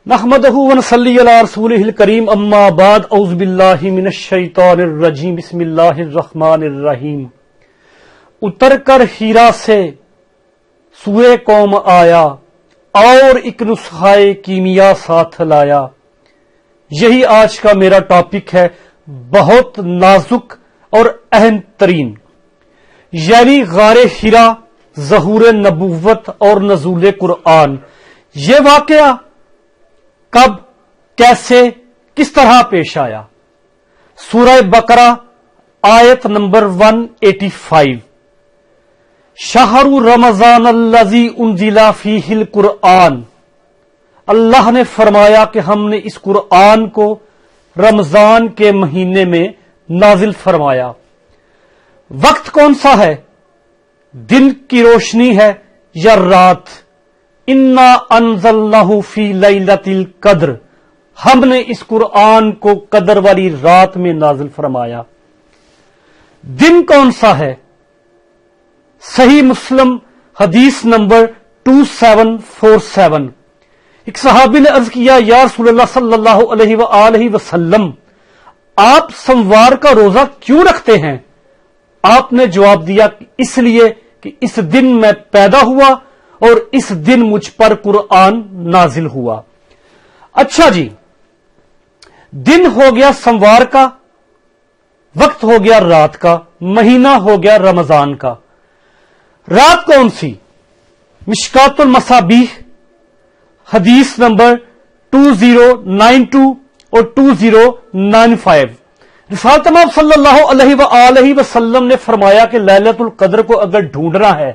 نحمدہ ونصلی علی رسولہ الکریم اما بعد اعوذ باللہ من الشیطان الرجیم بسم اللہ الرحمن الرحیم۔ اتر کر ہیرا سے سوئے قوم آیا اور ایک نسخہ کیمیا ساتھ لایا۔ یہی آج کا میرا ٹاپک ہے، بہت نازک اور اہم ترین، یعنی غار ہیرا، ظہور نبوت اور نزول قرآن۔ یہ واقعہ کب، کیسے، کس طرح پیش آیا؟ سورہ بقرہ آیت نمبر 185۔ شہر رمضان الذی انزل فیہ القرآن۔ اللہ نے فرمایا کہ ہم نے اس قرآن کو رمضان کے مہینے میں نازل فرمایا۔ وقت کون سا ہے؟ دن کی روشنی ہے یا رات؟ انا انزلناہ فی لیلۃ القدر۔ ہم نے اس قرآن کو قدر والی رات میں نازل فرمایا۔ دن کون سا ہے؟ صحیح مسلم حدیث نمبر 2747۔ ایک صحابی نے عرض کیا، یا رسول اللہ صلی اللہ علیہ وآلہ وسلم، آپ سموار کا روزہ کیوں رکھتے ہیں؟ آپ نے جواب دیا، اس لیے کہ اس دن میں پیدا ہوا اور اس دن مجھ پر قرآن نازل ہوا۔ اچھا جی، دن ہو گیا سموار کا، وقت ہو گیا رات کا، مہینہ ہو گیا رمضان کا۔ رات کون سی؟ مشکات المصابیح حدیث نمبر 2092 اور 2095۔ رسالت مآب صلی اللہ علیہ وآلہ وسلم نے فرمایا کہ لیلۃ القدر کو اگر ڈھونڈنا ہے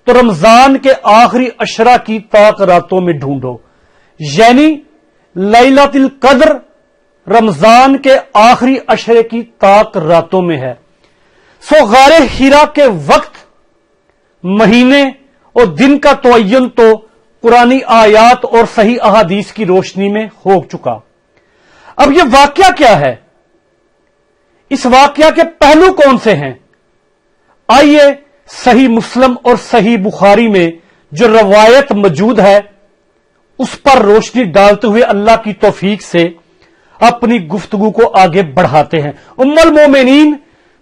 تو رمضان کے آخری عشرہ کی طاق راتوں میں ڈھونڈو، یعنی لیلۃ القدر رمضان کے آخری عشرے کی طاق راتوں میں ہے۔ سو غار ہیرا کے وقت، مہینے اور دن کا تعین تو قرآنی آیات اور صحیح احادیث کی روشنی میں ہو چکا۔ اب یہ واقعہ کیا ہے؟ اس واقعہ کے پہلو کون سے ہیں؟ آئیے صحیح مسلم اور صحیح بخاری میں جو روایت موجود ہے اس پر روشنی ڈالتے ہوئے اللہ کی توفیق سے اپنی گفتگو کو آگے بڑھاتے ہیں۔ ام المومنین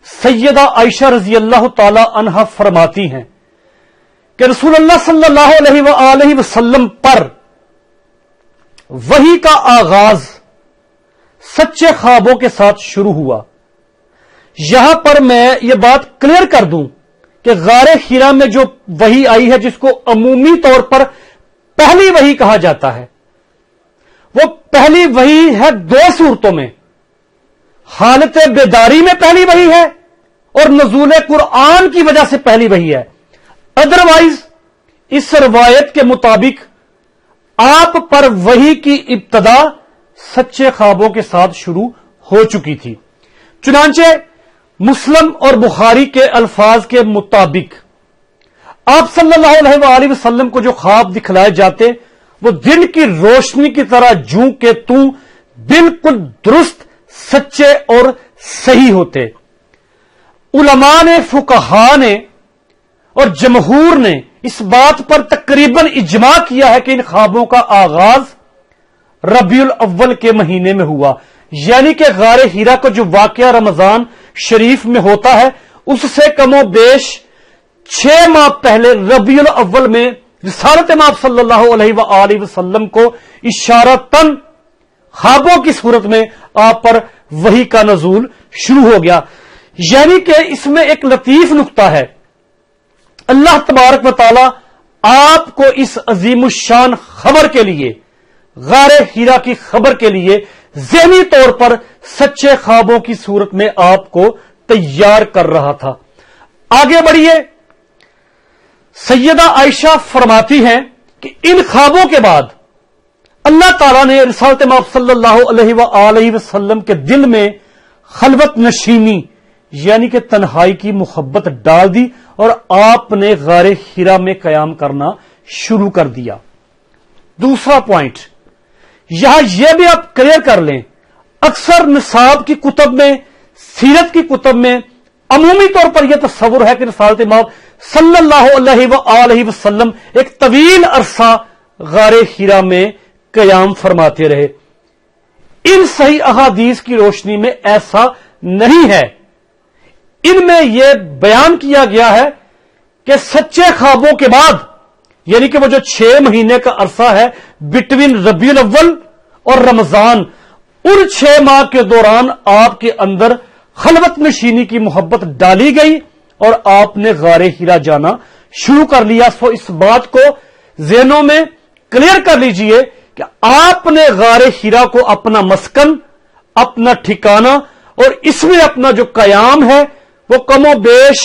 سیدہ عائشہ رضی اللہ تعالی عنہا فرماتی ہیں کہ رسول اللہ صلی اللہ علیہ وآلہ وسلم پر وحی کا آغاز سچے خوابوں کے ساتھ شروع ہوا۔ یہاں پر میں یہ بات کلیئر کر دوں کہ غار ہیرا میں جو وحی آئی ہے، جس کو عمومی طور پر پہلی وحی کہا جاتا ہے، وہ پہلی وحی ہے دو صورتوں میں۔ حالت بیداری میں پہلی وحی ہے اور نزول قرآن کی وجہ سے پہلی وحی ہے۔ ادروائز اس روایت کے مطابق آپ پر وحی کی ابتدا سچے خوابوں کے ساتھ شروع ہو چکی تھی۔ چنانچہ مسلم اور بخاری کے الفاظ کے مطابق آپ صلی اللہ علیہ وآلہ وسلم کو جو خواب دکھلائے جاتے وہ دن کی روشنی کی طرح جوں کہ توں بالکل درست، سچے اور صحیح ہوتے۔ علماء نے، فقہاء نے اور جمہور نے اس بات پر تقریباً اجماع کیا ہے کہ ان خوابوں کا آغاز ربیع الاول کے مہینے میں ہوا، یعنی کہ غار ہیرا کو جو واقعہ رمضان شریف میں ہوتا ہے اس سے کم و بیش 6 ماہ پہلے ربیع الاول میں رسالت مآب صلی اللہ علیہ وآلہ وسلم کو اشارتاً خوابوں کی صورت میں آپ پر وحی کا نزول شروع ہو گیا۔ یعنی کہ اس میں ایک لطیف نقطہ ہے، اللہ تبارک و تعالی آپ کو اس عظیم الشان خبر کے لیے، غار ہیرا کی خبر کے لیے ذہنی طور پر سچے خوابوں کی صورت میں آپ کو تیار کر رہا تھا۔ آگے بڑھیے، سیدہ عائشہ فرماتی ہیں کہ ان خوابوں کے بعد اللہ تعالیٰ نے رسالت مآب صلی اللہ علیہ وآلہ وسلم کے دل میں خلوت نشینی، یعنی کہ تنہائی کی محبت ڈال دی اور آپ نے غار ہیرا میں قیام کرنا شروع کر دیا۔ دوسرا پوائنٹ یہاں یہ بھی آپ کلیئر کر لیں، اکثر نصاب کی کتب میں، سیرت کی کتب میں عمومی طور پر یہ تصور ہے کہ رسالت مآب صلی اللہ علیہ وآلہ وسلم ایک طویل عرصہ غار ہیرا میں قیام فرماتے رہے. ان صحیح احادیث کی روشنی میں ایسا نہیں ہے. ان میں یہ بیان کیا گیا ہے کہ سچے خوابوں کے بعد، یعنی کہ وہ جو 6 مہینے کا عرصہ ہے بٹوین ربیع الاول اور رمضان، ان 6 ماہ کے دوران آپ کے اندر خلوت نشینی کی محبت ڈالی گئی اور آپ نے غار حرا جانا شروع کر لیا. سو اس بات کو ذہنوں میں کلیئر کر لیجئے کہ آپ نے غار حرا کو اپنا مسکن، اپنا ٹھکانہ اور اس میں اپنا جو قیام ہے وہ کم و بیش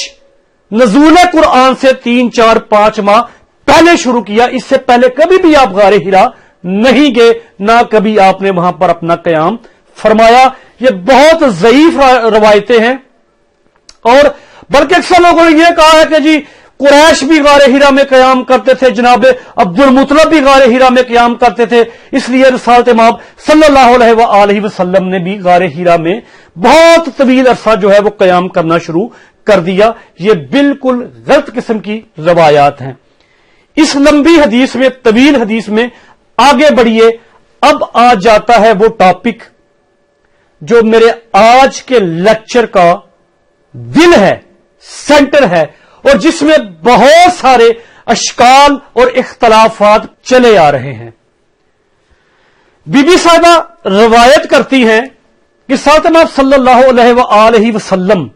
نزول قرآن سے 3، 4، 5 ماہ پہلے شروع کیا. اس سے پہلے کبھی بھی آپ غار حرا نہیں گئے، نہ کبھی آپ نے وہاں پر اپنا قیام فرمایا. یہ بہت ضعیف روایتیں ہیں، اور بلکہ اکثر لوگوں نے یہ کہا ہے کہ جی قریش بھی غار حرا میں قیام کرتے تھے، جناب عبد المطلب بھی غار حرا میں قیام کرتے تھے، اس لیے رسالت مآب صلی اللہ علیہ وآلہ وسلم نے بھی غار حرا میں بہت طویل عرصہ جو ہے وہ قیام کرنا شروع کر دیا. یہ بالکل غلط قسم کی روایات ہیں. اس لمبی حدیث میں، طویل حدیث میں آگے بڑھیے. اب آ جاتا ہے وہ ٹاپک جو میرے آج کے لیکچر کا دل ہے، سینٹر ہے، اور جس میں بہت سارے اشکال اور اختلافات چلے آ رہے ہیں. بی بی صاحبہ روایت کرتی ہیں کہ ساتھ آپ صلی اللہ علیہ وآلہ وسلم،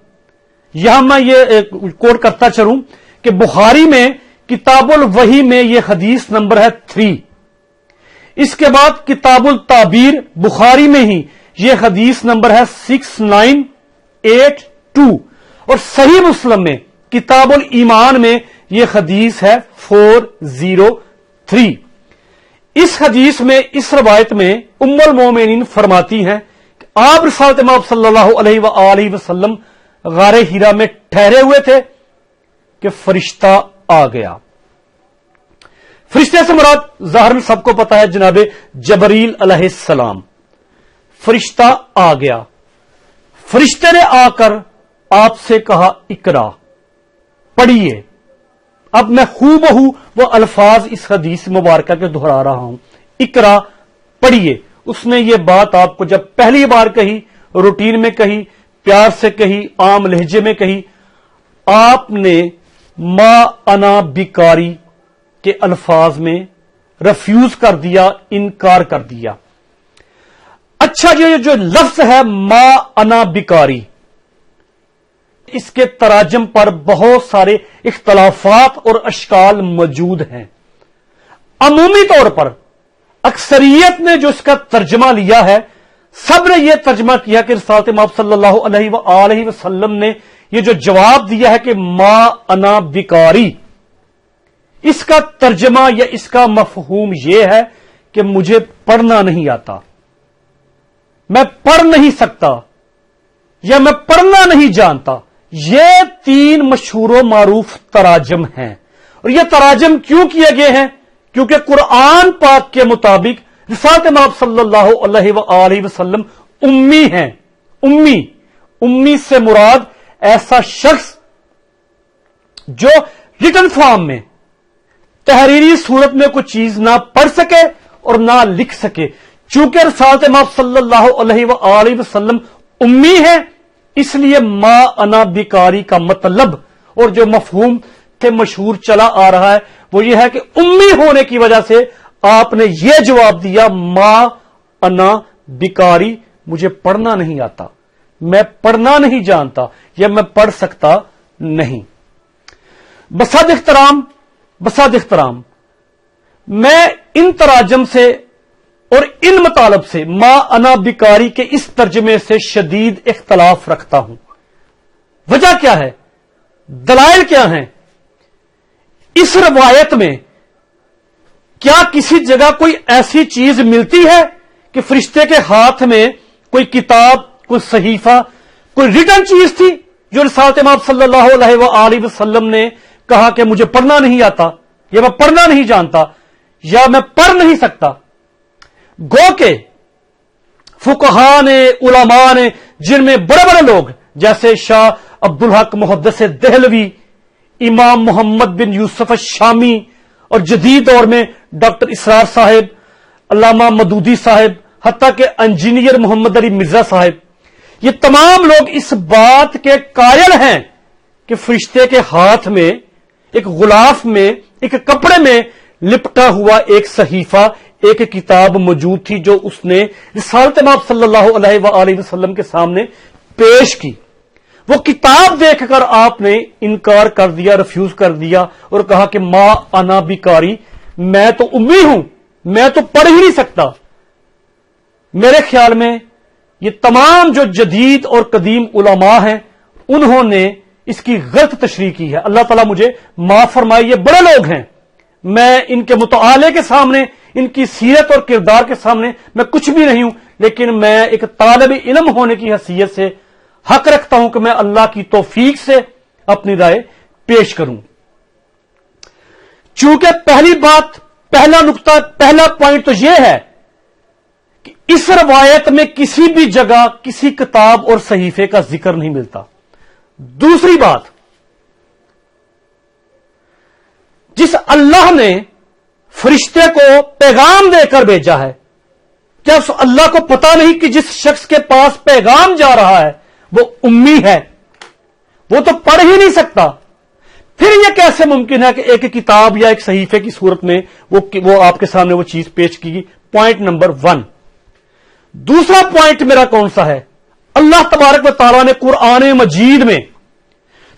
یہاں میں یہ کوٹ کرتا چلوں کہ بخاری میں کتاب الوحی میں یہ حدیث نمبر ہے 3. اس کے بعد کتاب التعبیر بخاری میں ہی یہ حدیث نمبر ہے 6982، اور صحیح مسلم میں کتاب الایمان میں یہ حدیث ہے 403. اس حدیث میں، اس روایت میں ام المومنین فرماتی ہیں کہ آپ رسالت مآب صلی اللہ علیہ وآلہ وسلم غار حرا میں ٹھہرے ہوئے تھے کہ فرشتہ آ گیا. فرشتے سے مراد ظاہر سب کو پتا ہے جناب جبریل علیہ السلام. فرشتہ آ گیا. فرشتے نے آ کر آپ سے کہا اقرا، پڑھیے. اب میں خوبہو وہ الفاظ اس حدیث مبارکہ کے دہرا رہا ہوں. اقرا، پڑھیے. اس نے یہ بات آپ کو جب پہلی بار کہی، روٹین میں کہی، پیار سے کہی، عام لہجے میں کہی، آپ نے ما انا بیکاری کے الفاظ میں ریفیوز کر دیا، انکار کر دیا. اچھا، یہ جو لفظ ہے ما انا بیکاری، اس کے تراجم پر بہت سارے اختلافات اور اشکال موجود ہیں. عمومی طور پر اکثریت نے جو اس کا ترجمہ لیا ہے، سب نے یہ ترجمہ کیا کہ رسالت مآب صلی اللہ علیہ وآلہ وسلم نے یہ جو جواب دیا ہے کہ ما انا بیکاری، اس کا ترجمہ یا اس کا مفہوم یہ ہے کہ مجھے پڑھنا نہیں آتا، میں پڑھ نہیں سکتا، یا میں پڑھنا نہیں جانتا. یہ 3 مشہور و معروف تراجم ہیں. اور یہ تراجم کیوں کیے گئے ہیں؟ کیونکہ قرآن پاک کے مطابق رسالت مآب صلی اللہ علیہ وآلہ وسلم امی ہیں. امی سے مراد ایسا شخص جو ریٹن فارم میں، تحریری صورت میں کوئی چیز نہ پڑھ سکے اور نہ لکھ سکے. چونکہ رسالت مآب صلی اللہ علیہ وآلہ وسلم امی ہے، اس لیے ما انا بیکاری کا مطلب اور جو مفہوم کے مشہور چلا آ رہا ہے وہ یہ ہے کہ امی ہونے کی وجہ سے آپ نے یہ جواب دیا ما انا بیکاری، مجھے پڑھنا نہیں آتا، میں پڑھنا نہیں جانتا، یا میں پڑھ سکتا نہیں. بساد احترام میں ان تراجم سے اور ان مطالب سے ما انا بیکاری کے اس ترجمے سے شدید اختلاف رکھتا ہوں. وجہ کیا ہے؟ دلائل کیا ہیں؟ اس روایت میں کیا کسی جگہ کوئی ایسی چیز ملتی ہے کہ فرشتے کے ہاتھ میں کوئی کتاب، کوئی صحیفہ، کوئی ریٹن چیز تھی جو رسالت مآب صلی اللہ علیہ وآلہ وسلم نے کہا کہ مجھے پڑھنا نہیں آتا، یا میں پڑھنا نہیں جانتا، یا میں پڑھ نہیں سکتا؟ گو کہ فقہاء نے، علماء نے، جن میں بڑے بڑے لوگ جیسے شاہ عبدالحق محدث دہلوی، امام محمد بن یوسف الشامی، اور جدید دور میں ڈاکٹر اسرار صاحب، علامہ مدودی صاحب، حتیٰ کہ انجینئر محمد علی مرزا صاحب، یہ تمام لوگ اس بات کے قائل ہیں کہ فرشتے کے ہاتھ میں ایک غلاف میں، ایک کپڑے میں لپٹا ہوا ایک صحیفہ، ایک کتاب موجود تھی جو اس نے رسالت مآب صلی اللہ علیہ وآلہ وسلم کے سامنے پیش کی۔ وہ کتاب دیکھ کر آپ نے انکار کر دیا، ریفیوز کر دیا اور کہا کہ ما انا بیکاری، میں تو امی ہوں، میں تو پڑھ ہی نہیں سکتا۔ میرے خیال میں یہ تمام جو جدید اور قدیم علماء ہیں انہوں نے اس کی غلط تشریح کی ہے۔ اللہ تعالیٰ مجھے معاف فرمائے، یہ بڑے لوگ ہیں، میں ان کے مطالعے کے سامنے، ان کی سیرت اور کردار کے سامنے میں کچھ بھی نہیں ہوں، لیکن میں ایک طالب علم ہونے کی حیثیت سے حق رکھتا ہوں کہ میں اللہ کی توفیق سے اپنی رائے پیش کروں۔ چونکہ پہلی بات، پہلا نقطہ، پہلا پوائنٹ تو یہ ہے کہ اس روایت میں کسی بھی جگہ کسی کتاب اور صحیفے کا ذکر نہیں ملتا۔ دوسری بات، جس اللہ نے فرشتے کو پیغام دے کر بھیجا ہے، کیا اس اللہ کو پتا نہیں کہ جس شخص کے پاس پیغام جا رہا ہے وہ امی ہے، وہ تو پڑھ ہی نہیں سکتا؟ پھر یہ کیسے ممکن ہے کہ ایک کتاب یا ایک صحیفے کی صورت میں وہ آپ کے سامنے وہ چیز پیش کی گئی؟ Point number 1۔ دوسرا پوائنٹ میرا کون سا ہے؟ اللہ تبارک و تعالیٰ نے قرآن مجید میں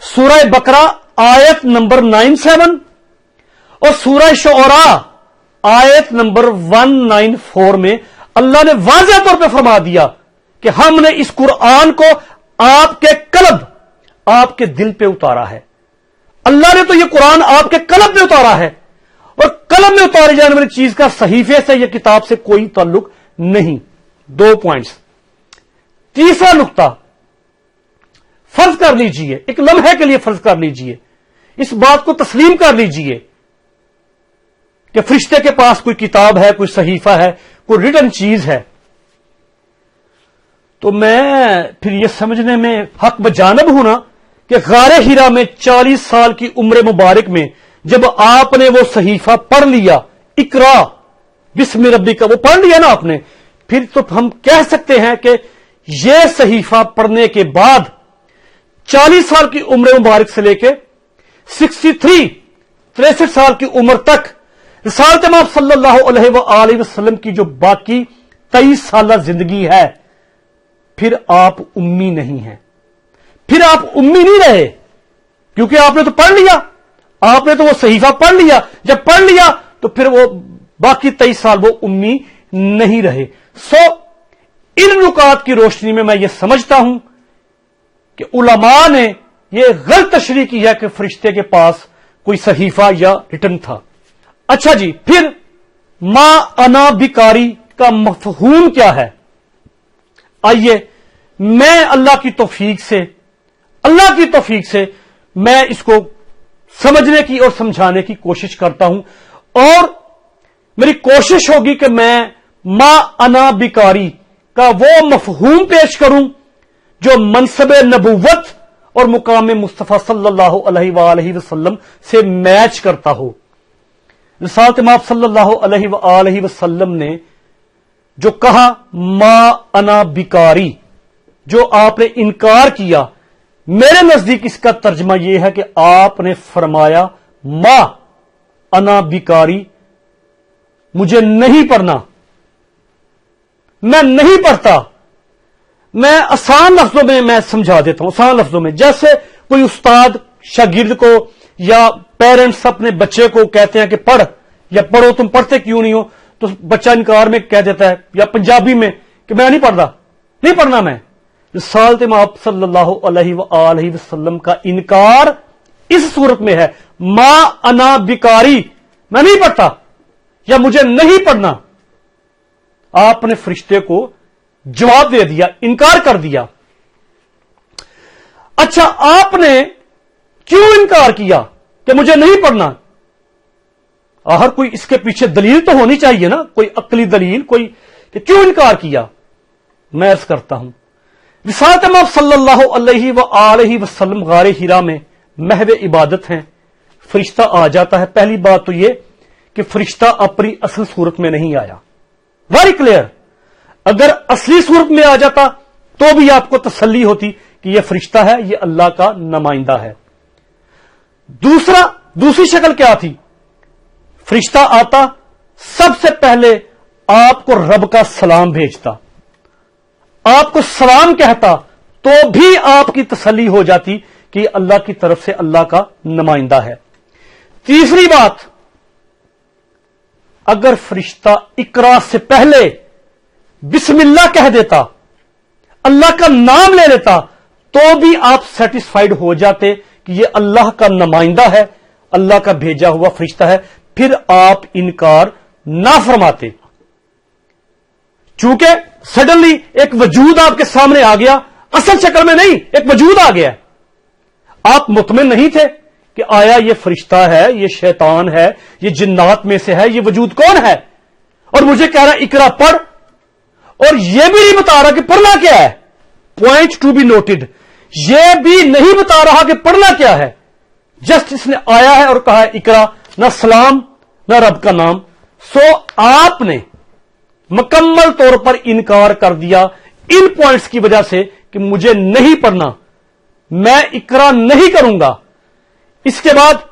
سورہ بقرہ آیت نمبر 97 اور سورہ شعراء آیت نمبر 194 میں اللہ نے واضح طور پہ فرما دیا کہ ہم نے اس قرآن کو آپ کے قلب، آپ کے دل پہ اتارا ہے۔ اللہ نے تو یہ قرآن آپ کے قلب میں اتارا ہے، اور قلم میں اتاری جانے والی چیز کا صحیفے سے یا کتاب سے کوئی تعلق نہیں۔ 2 پوائنٹس۔ تیسرا نقطہ، فرض کر لیجئے، ایک لمحے کے لیے فرض کر لیجئے، اس بات کو تسلیم کر لیجئے کہ فرشتے کے پاس کوئی کتاب ہے، کوئی صحیفہ ہے، کوئی ریٹن چیز ہے، تو میں پھر یہ سمجھنے میں حق بجانب ہوں نا کہ غار حرا میں 40 سال کی عمر مبارک میں جب آپ نے وہ صحیفہ پڑھ لیا، اقرا بسم ربی کا، وہ پڑھ لیا نا آپ نے، پھر تو ہم کہہ سکتے ہیں کہ یہ صحیفہ پڑھنے کے بعد 40 سال کی عمر مبارک سے لے کے 63 سال کی عمر تک رسالت مآب صلی اللہ علیہ وآلہ وسلم کی جو باقی 23 سالہ زندگی ہے، پھر آپ امی نہیں ہیں، پھر آپ امی نہیں رہے، کیونکہ آپ نے تو پڑھ لیا، آپ نے تو وہ صحیفہ پڑھ لیا، جب پڑھ لیا تو پھر وہ باقی 23 سال وہ امی نہیں رہے۔ ان نکات کی روشنی میں یہ سمجھتا ہوں کہ علماء نے یہ غلط تشریح کی ہے کہ فرشتے کے پاس کوئی صحیفہ یا ریٹن تھا۔ اچھا جی، پھر ما انا بیکاری کا مفہوم کیا ہے؟ آئیے میں اللہ کی توفیق سے میں اس کو سمجھنے کی اور سمجھانے کی کوشش کرتا ہوں، اور میری کوشش ہوگی کہ میں ما انا بیکاری کا وہ مفہوم پیش کروں جو منصب نبوت اور مقام مصطفیٰ صلی اللہ علیہ وآلہ وسلم سے میچ کرتا ہو۔ رسالت مآب صلی اللہ علیہ وآلہ وسلم نے جو کہا ما انا بیکاری، جو آپ نے انکار کیا، میرے نزدیک اس کا ترجمہ یہ ہے کہ آپ نے فرمایا ما انا بیکاری، مجھے نہیں پڑھنا، میں نہیں پڑھتا۔ میں آسان لفظوں میں سمجھا دیتا ہوں، آسان لفظوں میں، جیسے کوئی استاد شاگرد کو یا پیرنٹس اپنے بچے کو کہتے ہیں کہ پڑھ یا پڑھو، تم پڑھتے کیوں نہیں ہو، تو بچہ انکار میں کہہ دیتا ہے یا پنجابی میں کہ میں نہیں پڑھتا، نہیں پڑھنا میں۔ رسالت مآب صلی اللہ علیہ وآلہ وسلم کا انکار اس صورت میں ہے، ما انا بیکاری، میں نہیں پڑھتا یا مجھے نہیں پڑھنا۔ آپ نے فرشتے کو جواب دے دیا، انکار کر دیا۔ اچھا، آپ نے کیوں انکار کیا کہ مجھے نہیں پڑھنا؟ ہر کوئی اس کے پیچھے دلیل تو ہونی چاہیے نا، کوئی عقلی دلیل، کوئی کہ کیوں انکار کیا۔ میں عرض کرتا ہوں، رسالت مآب صلی اللہ علیہ وآلہ وسلم غار حرا میں محو عبادت ہیں، فرشتہ آ جاتا ہے۔ پہلی بات تو یہ کہ فرشتہ اپنی اصل صورت میں نہیں آیا، वेरी क्लियर। अगर असली सूरत में आ जाता तो भी आपको तसल्ली होती कि यह फरिश्ता है, यह अल्लाह का नुमाइंदा है। दूसरी शक्ल क्या थी? फरिश्ता आता, सबसे पहले आपको रब का सलाम भेजता, आपको सलाम कहता, तो भी आपकी तसल्ली हो जाती कि अल्लाह की तरफ से अल्लाह का नुमाइंदा है। तीसरी बात, अगर फरिश्ता इकरा से पहले बिस्मिल्लाह कह देता, अल्लाह का नाम ले लेता, तो भी आप सेटिस्फाइड हो जाते कि यह अल्लाह का नुमाइंदा है, अल्लाह का भेजा हुआ फरिश्ता है, फिर आप इनकार ना फरमाते। चूंकि सडनली एक वजूद आपके सामने आ गया, असल शक्ल में नहीं, एक वजूद आ गया, आप मुतमिन नहीं थे कि आया ये फरिश्ता है, ये शैतान है, ये जिन्नात में से है, ये वजूद कौन है, और मुझे कह रहा इकरा पढ़, और यह भी नहीं बता रहा कि पढ़ना क्या है। पॉइंट टू बी नोटेड, यह भी नहीं बता रहा कि पढ़ना क्या है, जस्ट इसने आया है और कहा है इकरा, ना सलाम ना रब का नाम। सो आपने मुकम्मल तौर पर इनकार कर दिया इन पॉइंट्स की वजह से कि मुझे नहीं पढ़ना, मैं इकरा नहीं करूंगा। इसके बाद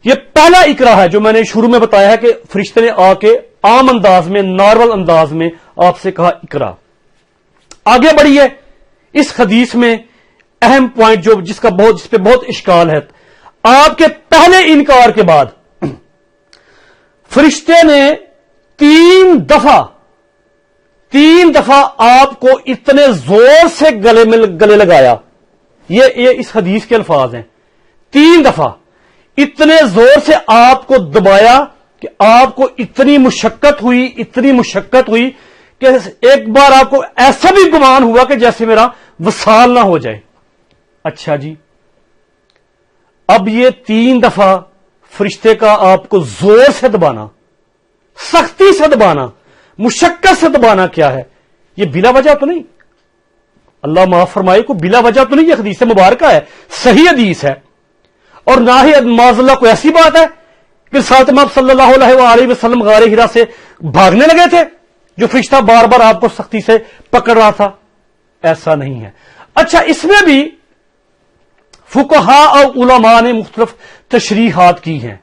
यह पहला इकरा है जो मैंने शुरू में बताया है कि फरिश्ते ने आके आम अंदाज में, नॉर्मल अंदाज में आपसे कहा इकरा। आगे बढ़िए, इस हदीस में अहम पॉइंट जो जिस पे बहुत इश्काल है, आपके पहले इनकार के बाद फरिश्ते ने तीन दफा आपको इतने जोर से गले लगाया, ये इस हदीस के अल्फाज हैं, 3 दफा इतने जोर से आपको दबाया कि आपको इतनी मुशक्कत हुई कि एक बार आपको ऐसा भी गुमान हुआ कि जैसे मेरा वसाल ना हो जाए। अच्छा जी, अब ये 3 दफा फरिश्ते का आपको जोर से दबाना, सख्ती से दबाना, मुशक्कत से दबाना क्या है? ये बिला वजह तो नहीं, अल्लाह माफ फरमाए, को बिला वजह तो नहीं, ये हदीस मुबारक है, सही हदीस है। और ना ही माज़अल्लाह कोई ऐसी बात है कि साथ में आप सल्लल्लाहु अलैहि वसल्लम गारे हिरा से भागने लगे थे जो फरिश्ता बार बार आपको सख्ती से पकड़ रहा था, ऐसा नहीं है। अच्छा, इसमें भी फुकहा और उलमा ने मुख्तलिफ तशरीहात की हैं।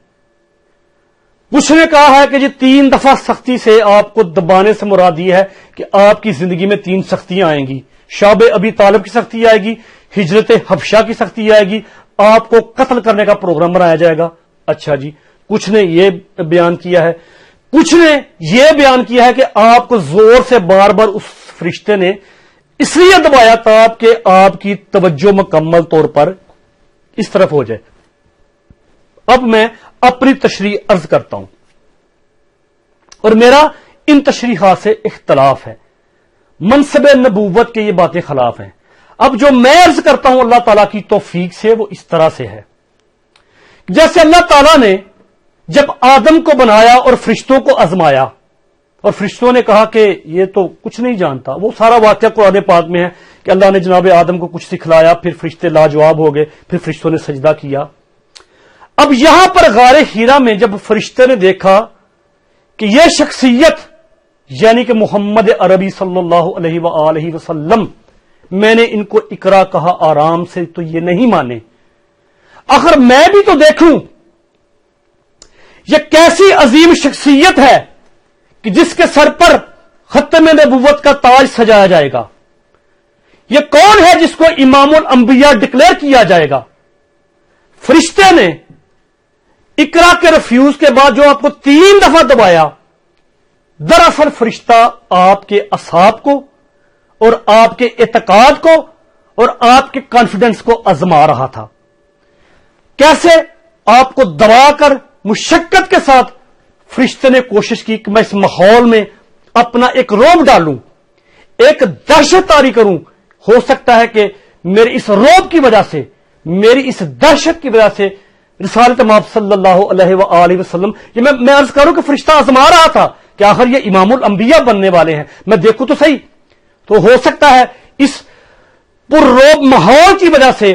कुछ ने कहा है कि ये 3 दफा सख्ती से आपको दबाने से मुराद ये है कि आपकी जिंदगी में 3 सख्तियां आएंगी, शाब अबी तालिब की सख्ती आएगी, हिजरत हबशा की सख्ती आएगी, आपको कत्ल करने का प्रोग्राम बनाया जाएगा। अच्छा जी, कुछ ने यह बयान किया है, कुछ ने यह बयान किया है कि आपको जोर से बार बार उस फरिश्ते ने इसलिए दबाया ताकि आपकी तवज्जो मुकम्मल तौर पर इस तरफ हो जाए। अब मैं अपनी तशरीह अर्ज करता हूं और मेरा इन तशरीहात से इख्तलाफ है, मनसब नबूवत के ये बातें खिलाफ हैं। अब जो मैं अर्ज करता हूं अल्लाह ताला की तौफीक से, वो इस तरह से है जैसे अल्लाह ताला ने जब आदम को बनाया और फरिश्तों को आजमाया और फरिश्तों ने कहा कि ये तो कुछ नहीं जानता, वो सारा वाकया कुरान पाक में है कि अल्लाह ने जनाब आदम को कुछ सिखलाया, फिर फरिश्ते लाजवाब हो गए, फिर फरिश्तों ने सजदा किया। अब यहां पर गारे हीरा में जब फरिश्ते ने देखा कि यह शख्सियत यानी कि मोहम्मद अरबी सल्लल्लाहु अलैहि वसल्लम, मैंने इनको इकरा कहा आराम से, तो ये नहीं माने, आखिर मैं भी तो देखूं यह कैसी अजीम शख्सियत है कि जिसके सर पर खत्म नबुव्वत का ताज सजाया जाएगा। यह कौन है जिसको इमामुल अंबिया डिक्लेयर किया जाएगा। फरिश्ते ने इकरा के रिफ्यूज के बाद जो आपको 3 दफा दबाया, दरअसल फरिश्ता आपके असाब को और आपके एतकाद को और आपके कॉन्फिडेंस को आजमा रहा था। कैसे? आपको दबाकर मुशक्कत के साथ फरिश्ते ने कोशिश की कि मैं इस माहौल में अपना एक रौब डालूं, एक दहशत तारी करूं। हो सकता है कि मेरे इस रौब की वजह से, मेरी इस दहशत की वजह से रिसालत माब सल्लल्लाहु अलैहि वसल्लम, ये मैं अर्ज करूं कि फरिश्ता आजमा रहा था कि आखिर ये इमामुल अंबिया बनने वाले हैं, मैं देखूं तो सही। तो हो सकता है इस पुररोब माहौल की वजह से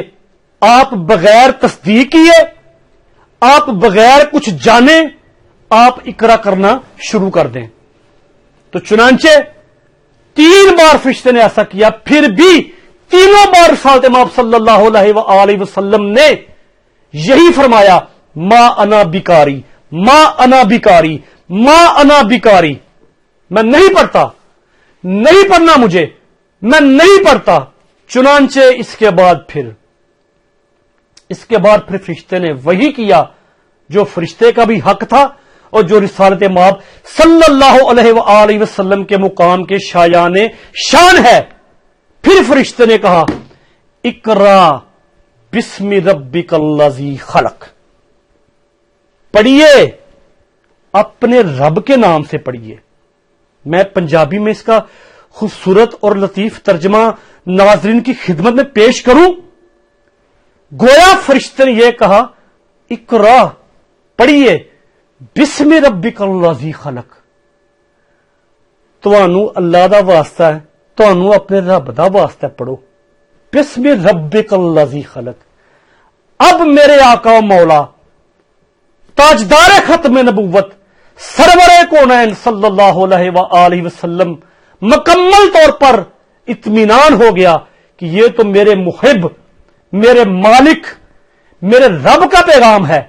आप बगैर तस्दीक किए, आप बगैर कुछ जाने, आप इकरा करना शुरू कर दें। तो चुनांचे 3 बार फरिश्ते ने ऐसा किया, फिर भी तीनों बार रिसालत माब सल्लल्लाहु अलैहि वसल्लम ने यही फरमाया, मा अना बिकारी, मा अना बिकारी, मा अना बिकारी। मैं नहीं पढ़ता, नहीं पढ़ना मुझे, मैं नहीं पढ़ता। चुनांचे इसके बाद फिर फरिश्ते ने वही किया जो फरिश्ते का भी हक था और जो रिसालत माब सल्लल्लाहु अलैहि वसल्लम के मुकाम के शायाने शान है। फिर फरिश्ते ने कहा, इकरा बिस्मि रब्बिकल्लज़ी खलक, पढ़िए अपने रब के नाम से पढ़िए। मैं पंजाबी में इसका खूबसूरत और लतीफ तर्जमा नाज़रीन की खिदमत में पेश करूं। गोया फरिश्ते ने यह कहा, इकरा पढ़िए बिस्मि रब्बिकल्लज़ी खलक, तुहानू अल्लाह दा वास्ता है, तुहानू अपने रब दा वास्ता पढ़ो, बिस्मि रब्बिकल्लज़ी खलक। अब मेरे आका मौला ताजदार खत्म नबुव्वत सरवरे कौनैन सल्लल्लाहु अलैहि वसल्लम मुकम्मल तौर पर इत्मीनान हो गया कि ये तो मेरे मुहिब, मेरे मालिक, मेरे रब का पैगाम है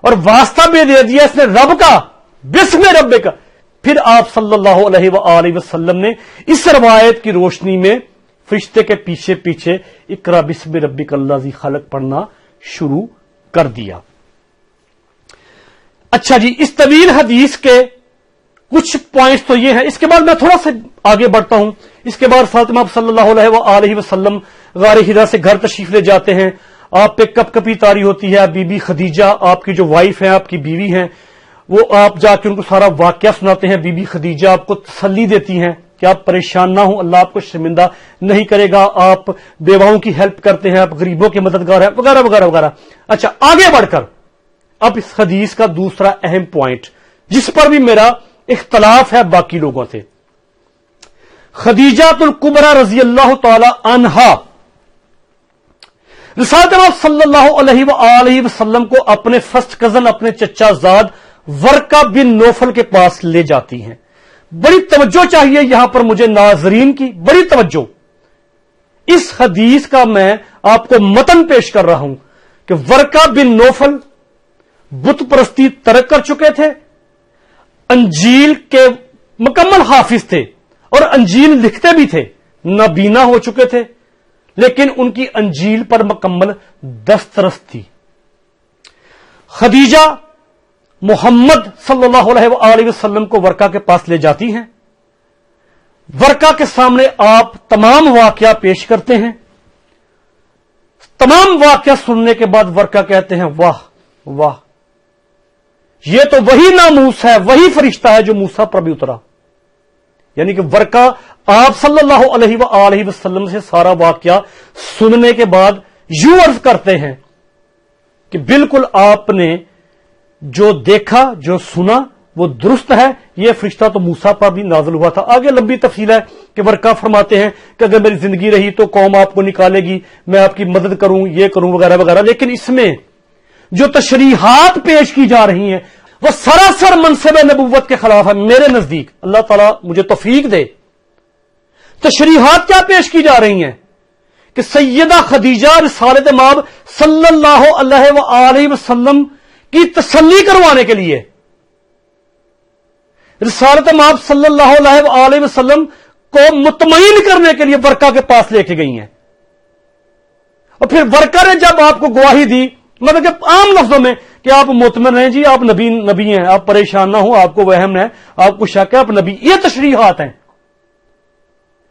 और वास्ता भी दे दिया इसने रब का, बिस्मि रब्बिक। फिर आप सल्लल्लाहु अलैहि वसल्लम ने इस रवायत की रोशनी में फरिश्ते के पीछे पीछे इकरा बिस्मि रब्बिकल्लज़ी खलक पढ़ना शुरू कर दिया। अच्छा जी, इस तवील हदीस के कुछ पॉइंट्स तो ये हैं। इसके बाद मैं थोड़ा सा आगे बढ़ता हूं। इसके बाद फातिमा सल्लल्लाहु अलैहि वसल्लम गारे हिरा से घर तशरीफ ले जाते हैं। आप पे कपकपी तारी होती है। बीबी खदीजा आपकी जो वाइफ है, आपकी बीवी हैं, वो आप जाके उनको सारा वाकया सुनाते हैं। बीबी खदीजा आपको तसल्ली देती हैं कि आप परेशान ना हो, अल्लाह आपको शर्मिंदा नहीं करेगा, आप बेवाओं की हेल्प करते हैं, आप गरीबों के मददगार हैं, वगैरह वगैरह वगैरह। अच्छा, आगे बढ़कर अब इस हदीस का दूसरा अहम पॉइंट जिस पर भी मेरा इख्तलाफ है बाकी लोगों से, खदीजातुल कुबरा रजी अल्लाह तआला अन्हा रिसालत सल्लल्लाहु अलैहि वसल्लम को अपने फर्स्ट कजन, अपने चचा जाद वर्का बिन नौफल के पास ले जाती हैं। बड़ी तवज्जो चाहिए यहां पर मुझे नाजरीन की, बड़ी तवज्जो। इस हदीस का मैं आपको मतन पेश कर रहा हूं कि वर्का बिन नौफल बुत परस्ती तर्क कर चुके थे, अंजील के मुकम्मल हाफिज थे और अंजील लिखते भी थे, नाबीना हो चुके थे, लेकिन उनकी अंजील पर मुकम्मल दस्तरस थी। खदीजा मोहम्मद सल्लल्लाहु अलैहि वसल्लम को वर्का के पास ले जाती हैं। वर्का के सामने आप तमाम वाकया पेश करते हैं। तमाम वाकया सुनने के बाद वर्का कहते हैं, वाह वाह, ये तो वही नामूस है, वही फरिश्ता है जो मूसा पर भी उतरा। यानी कि वर्का आप सल्लल्लाहु अलैहि वसल्लम से सारा वाकया सुनने के बाद यूं अर्ज करते हैं कि बिल्कुल आपने जो देखा, जो सुना, वो दुरुस्त है, ये फरिश्ता तो मूसा पर भी नाज़िल हुआ था। आगे लंबी तफसील है कि वर्का फरमाते हैं कि अगर मेरी जिंदगी रही तो कौम आपको निकालेगी, मैं आपकी मदद करूं, ये करूं, वगैरह वगैरह। लेकिन इसमें जो तशरीहात पेश की जा रही हैं वो सरासर मनसब नबुव्वत के खिलाफ है मेरे नजदीक। अल्लाह ताला मुझे तौफीक दे। तशरीहात क्या पेश की जा रही हैं कि सैयदा खदीजा रिसालत माब सल्लल्लाहु अलैहि वसल्लम की तसल्ली करवाने के लिए, रिसालत माब सल्लल्लाहु अलैहि वसल्लम को मुतमईन करने के लिए वर्का के पास लेके गई हैं। और फिर वर्का ने जब आपको गवाही दी, मतलब कि आम लफ्जों में कि आप मुतमईन हैं जी, आप नबी हैं, आप परेशान ना हो, आपको वहम है, आपको शक है, आप नबी, ये तशरीहात हैं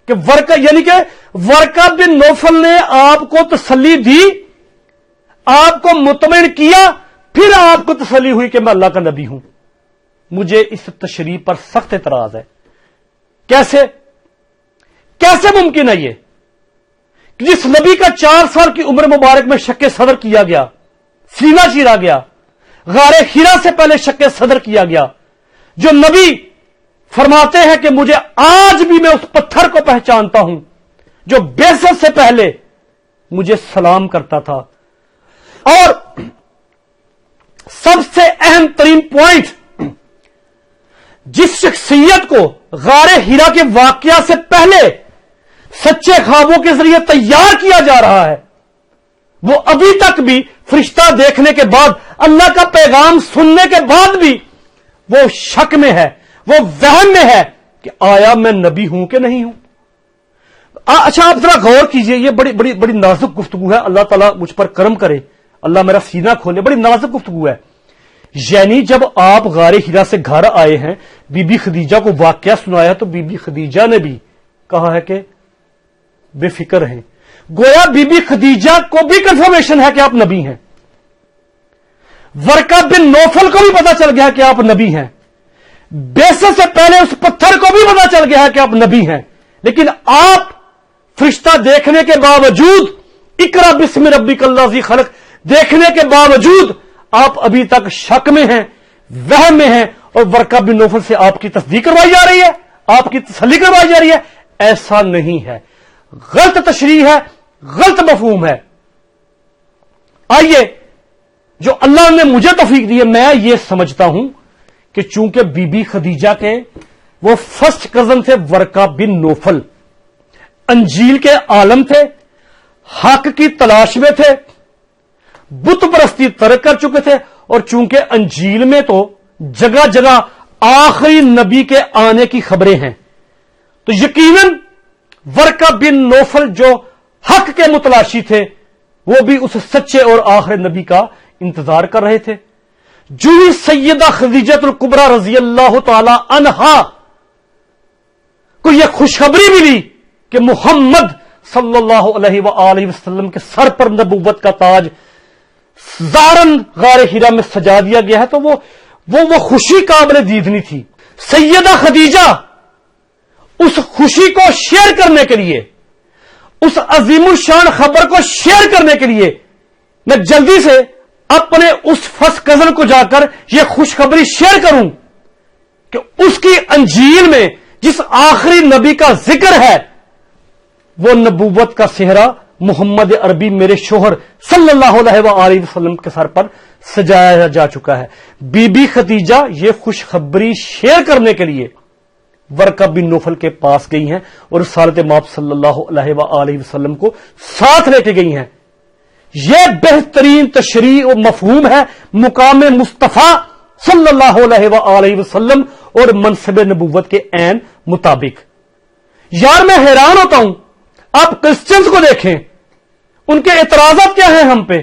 कि वर्का, यानी कि वर्का बिन नौफल ने आपको तसल्ली दी, आपको मुतमईन किया, फिर आपको तसल्ली हुई कि मैं अल्लाह का नबी हूं। मुझे इस तशरीह पर सख्त एतराज है। कैसे मुमकिन है ये कि जिस नबी का 4 साल की उम्र मुबारक में शक्के सदर किया गया, सीना चीरा गया, गारे हिरा से पहले शक्के सदर किया गया, जो नबी फरमाते हैं कि मुझे आज भी मैं उस पत्थर को पहचानता हूं जो बेसत से पहले मुझे सलाम करता था। और सबसे अहम तरीन पॉइंट, जिस शख्सियत को गारे हिरा के वाकया से पहले सच्चे ख्वाबों के जरिए तैयार किया जा रहा है, वो अभी तक भी फरिश्ता देखने के बाद, अल्लाह का पैगाम सुनने के बाद भी वो शक में है, वो वहम में है कि आया मैं नबी हूं कि नहीं हूं। अच्छा, आप जरा गौर कीजिए, ये बड़ी बड़ी बड़ी नाजुक गुफ्तगू है। अल्लाह ताला मुझ पर करम करे, अल्लाह मेरा सीना खोले। बड़ी नाजुक गुफ्तगू है। यानी जब आप गारे हिरा से घर आए हैं, बीबी खदीजा को वाकया सुनाया, तो बीबी खदीजा ने भी कहा है कि बेफिक्र हैं। गोया बीबी खदीजा को भी कंफर्मेशन है कि आप नबी हैं। वर्का बिन नौफल को भी पता चल गया कि आप नबी हैं। बेसे से पहले उस पत्थर को भी पता चल गया है कि आप नबी हैं। लेकिन आप फरिश्ता देखने के बावजूद, इकरा बिस्मि रब्बिकल्लाज़ी खलक देखने के बावजूद आप अभी तक शक में हैं, वहम में हैं, और वर्का बिन नौफल से आपकी तस्दीक करवाई जा रही है, आपकी तसल्ली करवाई जा रही है। ऐसा नहीं है, गलत तशरीह है, गलत मफहूम है। आइए, जो अल्लाह ने मुझे तौफीक दी है, मैं ये समझता हूं कि चूंकि बीबी खदीजा के वो फर्स्ट कजन थे वर्का बिन नौफल, अंजील के आलम थे, हक की तलाश में थे, बुत परस्ती तर्क कर चुके थे, और चूंकि अंजील में तो जगह जगह आखिरी नबी के आने की खबरें हैं, तो यकीनन वर्का बिन नौफल जो हक के मुतलाशी थे, वो भी उस सच्चे और आखिरी नबी का इंतजार कर रहे थे। जो ही सैयदा खदीजतुल कुबरा रजी अल्लाह तआला अन्हा को यह खुशखबरी मिली कि मोहम्मद सल्लल्लाहु अलैहि वसल्लम के सर पर नबूवत का ताज ज़ारन गारे हिरा में सजा दिया गया है, तो वो खुशी काबिल दीदनी थी। सैयदा खदीजा उस खुशी को शेयर करने के लिए, उस अजीमुशान खबर को शेयर करने के लिए, मैं जल्दी से अपने उस फर्स्ट कजन को जाकर यह खुशखबरी शेयर करूं कि उसकी अंजील में जिस आखिरी नबी का जिक्र है, वो नबूवत का सेहरा मोहम्मद अरबी मेरे शोहर सल्लल्लाहु अलैहि वसल्लम के सर पर सजाया जा चुका है। बीबी खदीजा ये खुशखबरी शेयर करने के लिए वर्का बिन नौफल के पास गई हैं और रसूल माप सल्लल्लाहु अलैहि वसल्लम को साथ लेके गई हैं। यह बेहतरीन तशरीह और मफहूम है मुकाम मुस्तफा सल्लल्लाहु अलैहि वसल्लम और मनसब नबूवत के ऐन मुताबिक। यार, मैं हैरान होता हूं, आप क्रिश्चियंस को देखें, उनके एतराजात क्या हैं हम पे।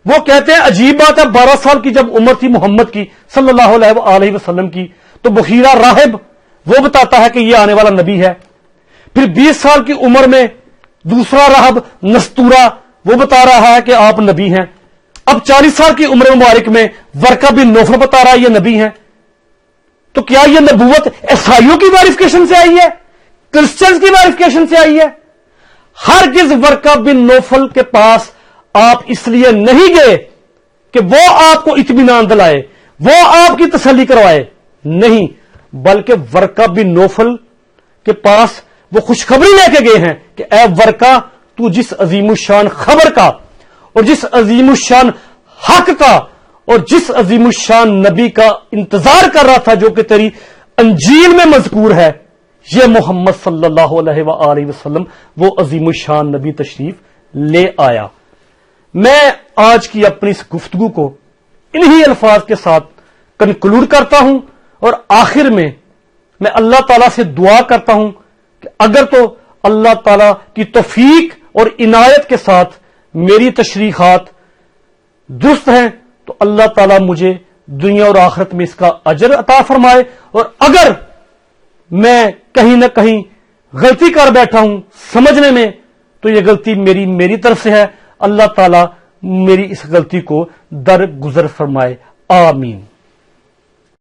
वो कहते हैं अजीब बात है, 12 साल की जब उम्र थी मोहम्मद की सल्लल्लाहु अलैहि वसल्लम की, तो बखीरा राहिब वो बताता है कि ये आने वाला नबी है। फिर 20 साल की उम्र में दूसरा राहब नस्तूरा वो बता रहा है कि आप नबी हैं। अब 40 साल की उम्र मुबारक में वर्का बिन नौफल बता रहा है ये नबी हैं। तो क्या ये नबूवत ईसाइयों की वेरिफिकेशन से आई है, क्रिश्चियंस की वेरिफिकेशन से आई है? हरगिज वर्का बिन नौफल के पास आप इसलिए नहीं गए कि वो आपको इत्मीनान दिलाए, वो आपकी तसल्ली करवाए, नहीं, बल्कि वर्का बिन नौफल के पास वो खुशखबरी लेके गए हैं कि ए वर्का, तू जिस अजीमुशान खबर का और जिस अजीमुशान हक का और जिस अजीमुशान नबी का इंतजार कर रहा था, जो कि तेरी अंजील में मजकूर है, ये मोहम्मद सल्लल्लाहु अलैहि वसल्लम वो अजीमुशान नबी तशरीफ ले आया। मैं आज की अपनी इस गुफ्तगू को इन्हीं अल्फाज के साथ कंक्लूड करता हूं और आखिर में मैं अल्लाह ताला से दुआ करता हूं कि अगर तो अल्लाह ताला की तौफीक और इनायत के साथ मेरी तशरीहात दुरुस्त हैं, तो अल्लाह ताला मुझे दुनिया और आखिरत में इसका अजर अता फरमाए, और अगर मैं कहीं ना कहीं गलती कर बैठा हूं समझने में, तो यह गलती मेरी तरफ से है। अल्लाह ताला मेरी इस गलती को दरगुजर फरमाए। आमीन।